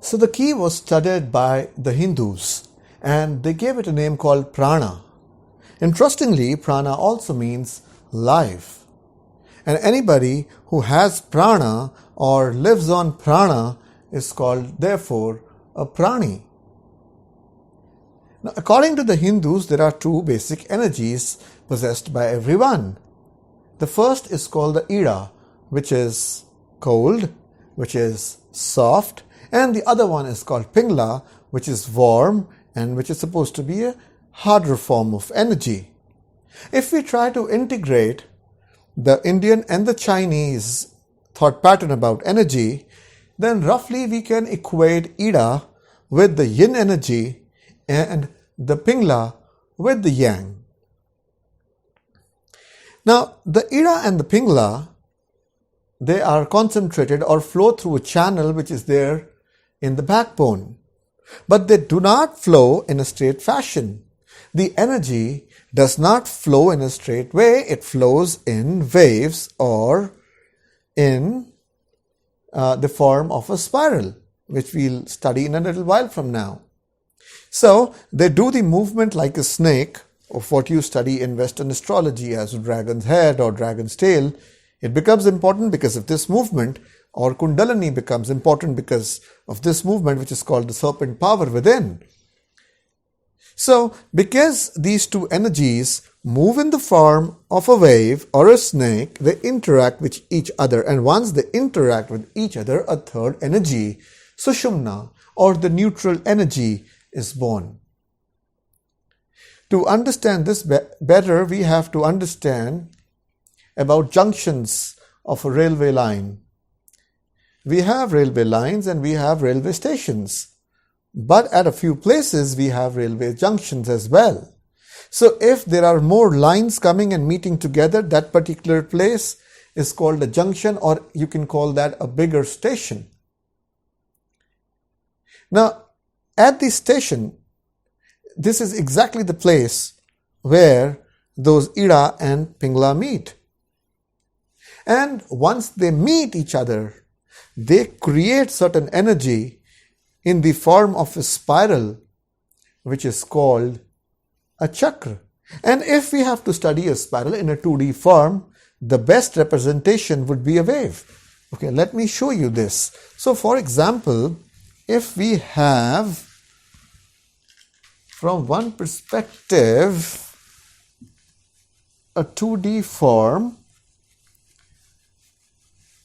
So the key was studied by the Hindus, and they gave it a name called prana. Interestingly, prana also means life. And anybody who has prana or lives on prana is called, therefore, a prani. Now, according to the Hindus, there are two basic energies possessed by everyone. The first is called the ida, which is cold, which is soft, and the other one is called pingla, which is warm and which is supposed to be a harder form of energy. If we try to integrate the Indian and the Chinese thought pattern about energy, then roughly we can equate ida with the yin energy and the pingla with the yang. Now, the ida and the pingla, they are concentrated or flow through a channel which is there in the backbone, but they do not flow in a straight fashion. The energy does not flow in a straight way. It flows in waves or in the form of a spiral, which we'll study in a little while from now. So they do the movement like a snake, of what you study in Western astrology as dragon's head or dragon's tail. It becomes important because of this movement, or Kundalini becomes important because of this movement, which is called the serpent power within. So, because these two energies move in the form of a wave or a snake, they interact with each other. And once they interact with each other, a third energy, Sushumna, or the neutral energy, is born. To understand this better, we have to understand about junctions of a railway line. We have railway lines and we have railway stations. But at a few places, we have railway junctions as well. So if there are more lines coming and meeting together, that particular place is called a junction, or you can call that a bigger station. Now, at the station, this is exactly the place where those ida and pingla meet. And once they meet each other, they create certain energy in the form of a spiral, which is called a chakra. And if we have to study a spiral in a 2D form, the best representation would be a wave. Okay, let me show you this. So for example, if we have from one perspective a 2D form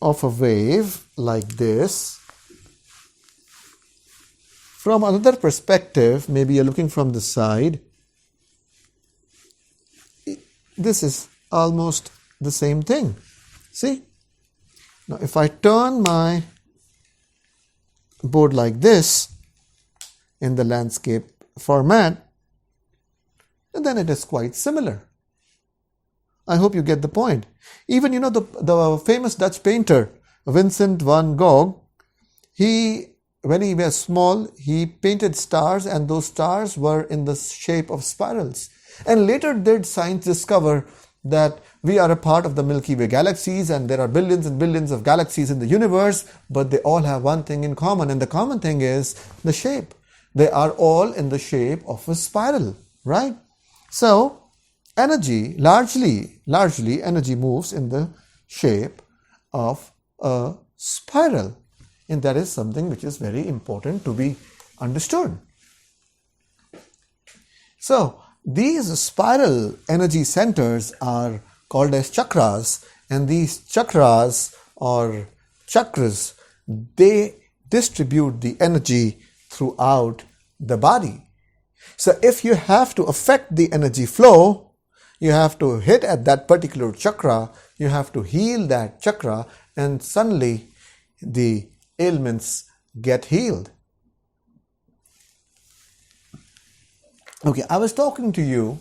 of a wave like this, from another perspective, maybe you're looking from the side, this is almost the same thing. See? Now if I turn my board like this in the landscape format, and then it is quite similar. I hope you get the point. Even, the famous Dutch painter Vincent van Gogh, when he was small, he painted stars, and those stars were in the shape of spirals. And later did science discover that we are a part of the Milky Way galaxies, and there are billions and billions of galaxies in the universe, but they all have one thing in common, and the common thing is the shape. They are all in the shape of a spiral, right? So, energy, largely energy moves in the shape of a spiral. And that is something which is very important to be understood. So, these spiral energy centers are called as chakras, and these chakras or chakras, they distribute the energy throughout the body. So if you have to affect the energy flow, you have to hit at that particular chakra, you have to heal that chakra, and suddenly the ailments get healed. Okay, I was talking to you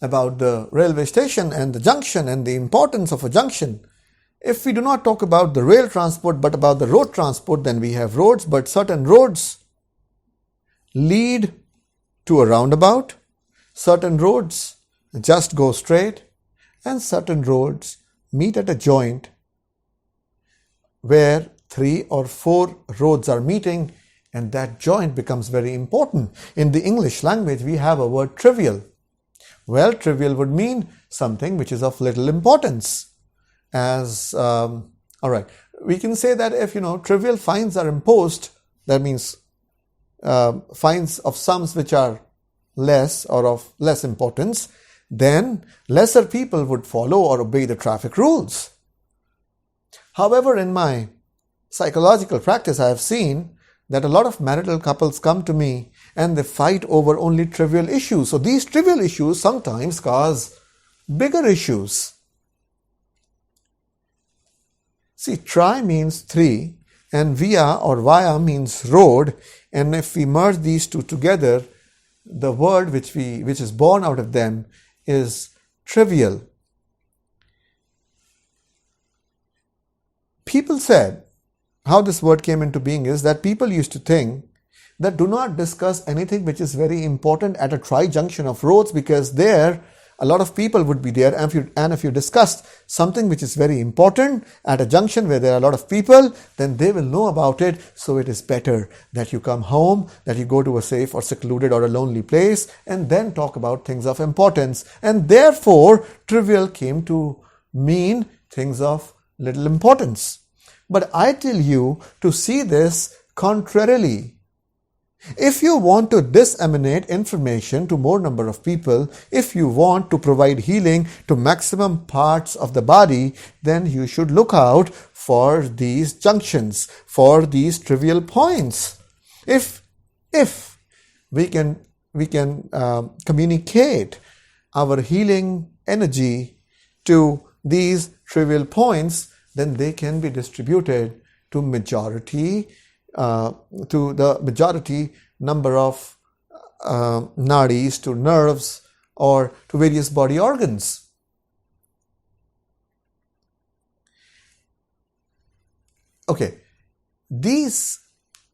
about the railway station and the junction and the importance of a junction. If we do not talk about the rail transport but about the road transport, then we have roads, but certain roads lead to a roundabout, certain roads just go straight, and certain roads meet at a joint where 3 or 4 roads are meeting, and that joint becomes very important. In the English language, we have a word trivial. Well, trivial would mean something which is of little importance. Alright, we can say that if trivial fines are imposed, that means fines of sums which are less or of less importance, then lesser people would follow or obey the traffic rules. However, in my psychological practice, I have seen that a lot of marital couples come to me and they fight over only trivial issues. So these trivial issues sometimes cause bigger issues. See, tri means three and via or via means road, and if we merge these two together, the word which is born out of them is trivial. People said, how this word came into being is that people used to think that do not discuss anything which is very important at a tri-junction of roads, because there a lot of people would be there, and if you discussed something which is very important at a junction where there are a lot of people, then they will know about it. So it is better that you come home, that you go to a safe or secluded or a lonely place, and then talk about things of importance. And therefore, trivial came to mean things of little importance. But I tell you to see this contrarily. If you want to disseminate information to more number of people, if you want to provide healing to maximum parts of the body, then you should look out for these junctions, for these trivial points. If we can communicate our healing energy to these trivial points, then they can be distributed to the majority number of nadis, to nerves, or to various body organs. Okay, these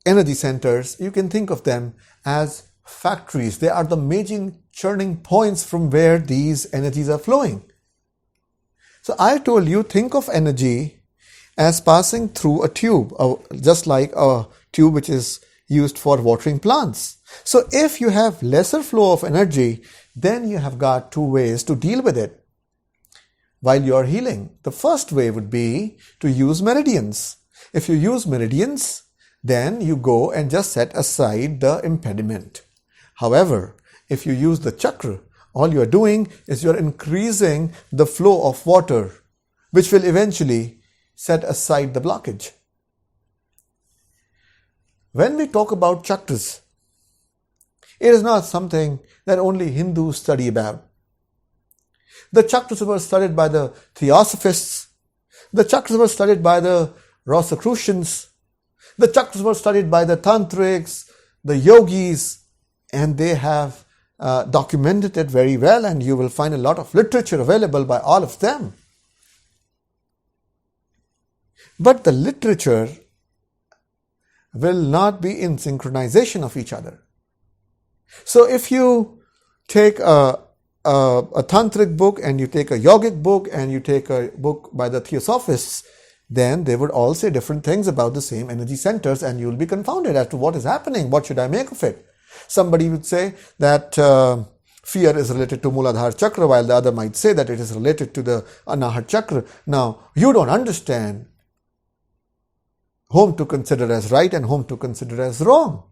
energy centers, you can think of them as factories. They are the major churning points from where these energies are flowing. So I told you, think of energy as passing through a tube, just like a tube which is used for watering plants. So if you have lesser flow of energy, then you have got two ways to deal with it while you are healing. The first way would be to use meridians. If you use meridians, then you go and just set aside the impediment. However, if you use the chakra, all you are doing is you are increasing the flow of water, which will eventually set aside the blockage. When we talk about chakras, it is not something that only Hindus study about. The chakras were studied by the Theosophists. The chakras were studied by the Rosicrucians. The chakras were studied by the Tantrics, the Yogis, and they have documented it very well, and you will find a lot of literature available by all of them. But the literature will not be in synchronization of each other. So if you take a tantric book and you take a yogic book and you take a book by the Theosophists, then they would all say different things about the same energy centers, and you will be confounded as to what is happening. What should I make of it? Somebody would say that fear is related to Muladhara chakra, while the other might say that it is related to the Anahata chakra. Now, you don't understand whom to consider as right and whom to consider as wrong.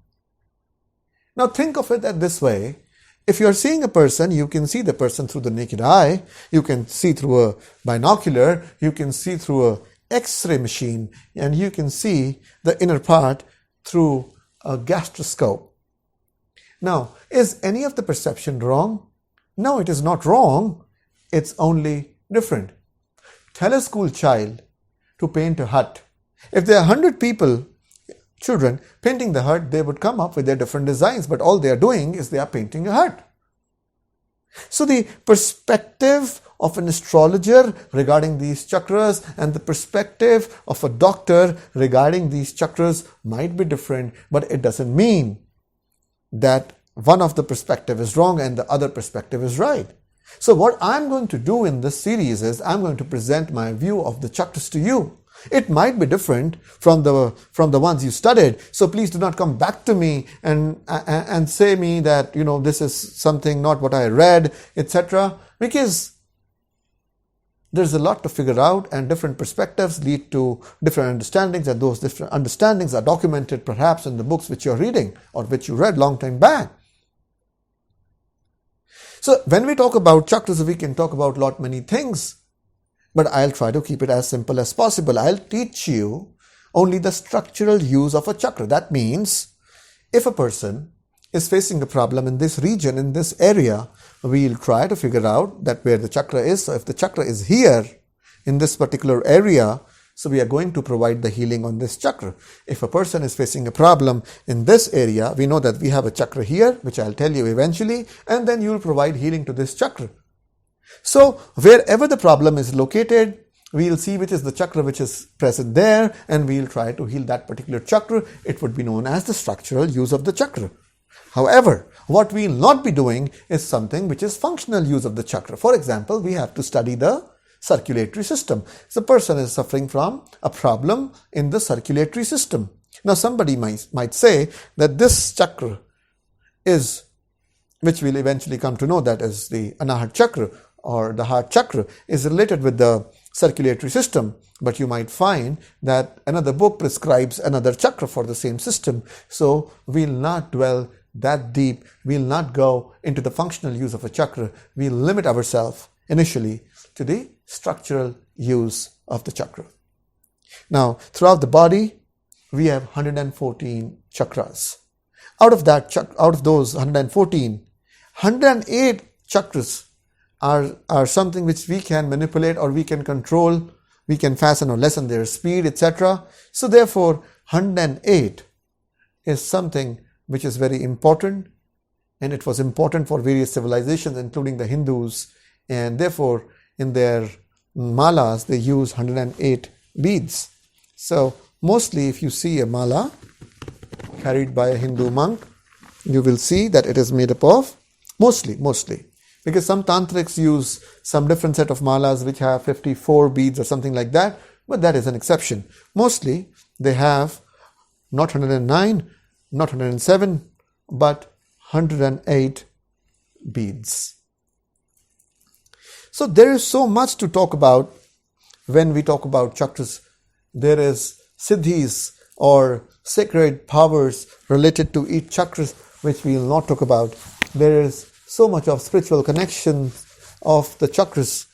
Now think of it that this way. If you are seeing a person, you can see the person through the naked eye, you can see through a binocular, you can see through a X-ray machine, and you can see the inner part through a gastroscope. Now, is any of the perception wrong? No, it is not wrong. It's only different. Tell a school child to paint a hut. If there are 100 children painting the hut, they would come up with their different designs, but all they are doing is they are painting a hut. So the perspective of an astrologer regarding these chakras and the perspective of a doctor regarding these chakras might be different, but it doesn't mean that one of the perspective is wrong and the other perspective is right. So what I'm going to do in this series is I'm going to present my view of the chakras to you. It might be different from the ones you studied. So please do not come back to me and say me that, this is something not what I read, etc. Because there's a lot to figure out, and different perspectives lead to different understandings, and those different understandings are documented perhaps in the books which you're reading or which you read long time back. So when we talk about chakras, we can talk about many things, but I'll try to keep it as simple as possible. I'll teach you only the structural use of a chakra. That means if a person is facing a problem in this region, in this area, we'll try to figure out that where the chakra is. So if the chakra is here in this particular area, so we are going to provide the healing on this chakra. If a person is facing a problem in this area, we know that we have a chakra here, which I'll tell you eventually, and then you'll provide healing to this chakra. So wherever the problem is located, we'll see which is the chakra which is present there, and we'll try to heal that particular chakra. It would be known as the structural use of the chakra. However, what we'll not be doing is something which is functional use of the chakra. For example, we have to study the circulatory system. So the person is suffering from a problem in the circulatory system. Now somebody might say that this chakra is, which we'll eventually come to know that is the Anahata chakra or the heart chakra, is related with the circulatory system. But you might find that another book prescribes another chakra for the same system. So we'll not dwell that deep. We'll not go into the functional use of a chakra. We'll limit ourselves initially to the structural use of the chakra. Now, throughout the body, we have 114 chakras. Out of those 114, 108 chakras are something which we can manipulate or we can control. We can fasten or lessen their speed, etc. So therefore, 108 is something which is very important, and it was important for various civilizations, including the Hindus, and therefore in their malas they use 108 beads. So mostly if you see a mala carried by a Hindu monk, you will see that it is made up of mostly, because some tantrics use some different set of malas which have 54 beads or something like that, but that is an exception. Mostly they have not 109, not 107, but 108 beads. So there is so much to talk about when we talk about chakras. There is siddhis or sacred powers related to each chakra, which we will not talk about. There is so much of spiritual connection of the chakras,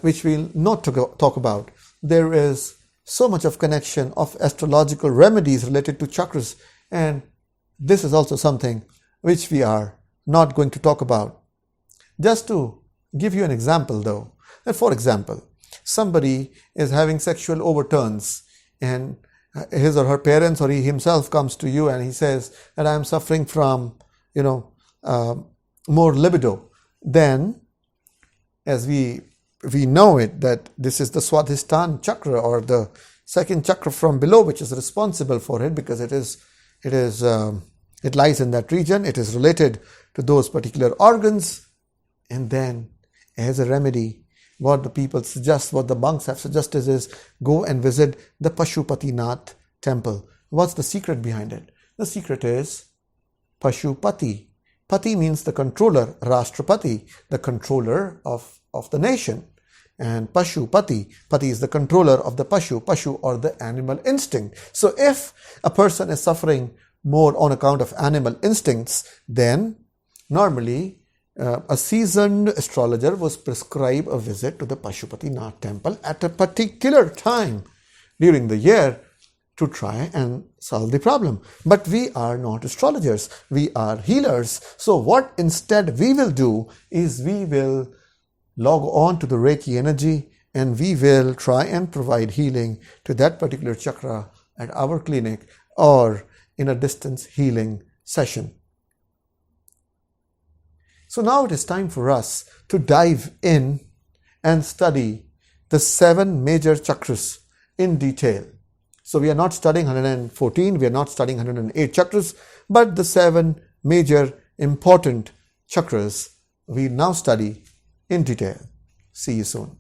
which we will not talk about. There is so much of connection of astrological remedies related to chakras, and this is also something which we are not going to talk about. Just to give you an example though, that for example, somebody is having sexual overturns and his or her parents or he himself comes to you and he says that I am suffering from, more libido. Then, as we know it, that this is the Swadhisthana chakra or the second chakra from below, which is responsible for it because it lies in that region. It is related to those particular organs. And then, as a remedy, what the people suggest, what the monks have suggested is go and visit the Pashupatinath temple. What's the secret behind it? The secret is Pashupati. Pati means the controller, Rashtrapati, the controller of the nation. And Pashupati, Pati is the controller of the Pashu or the animal instinct. So if a person is suffering more on account of animal instincts, then normally a seasoned astrologer was prescribe a visit to the Pashupatinath temple at a particular time during the year to try and solve the problem. But we are not astrologers, we are healers. So what instead we will do is we will log on to the Reiki energy and we will try and provide healing to that particular chakra at our clinic or in a distance healing session. So now it is time for us to dive in and study the 7 major chakras in detail. So we are not studying 114, we are not studying 108 chakras, but the 7 major important chakras we now study in detail. See you soon.